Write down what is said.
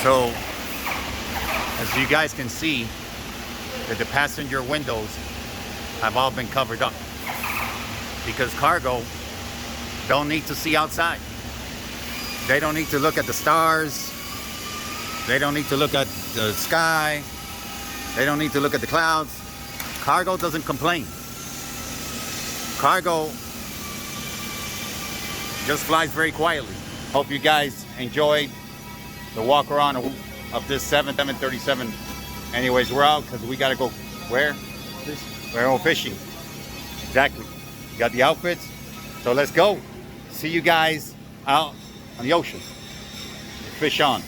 So, as you guys can see, that the passenger windows have all been covered up because cargo don't need to see outside. They don't need to look at the stars. They don't need to look at the sky. They don't need to look at the clouds. Cargo doesn't complain. Cargo just flies very quietly. Hope you guys enjoyed the walk around of this 737. Anyways, we're out because we got to go where? We're going fishing. Exactly. Got the outfits. So let's go. See you guys out on the ocean. Fish on.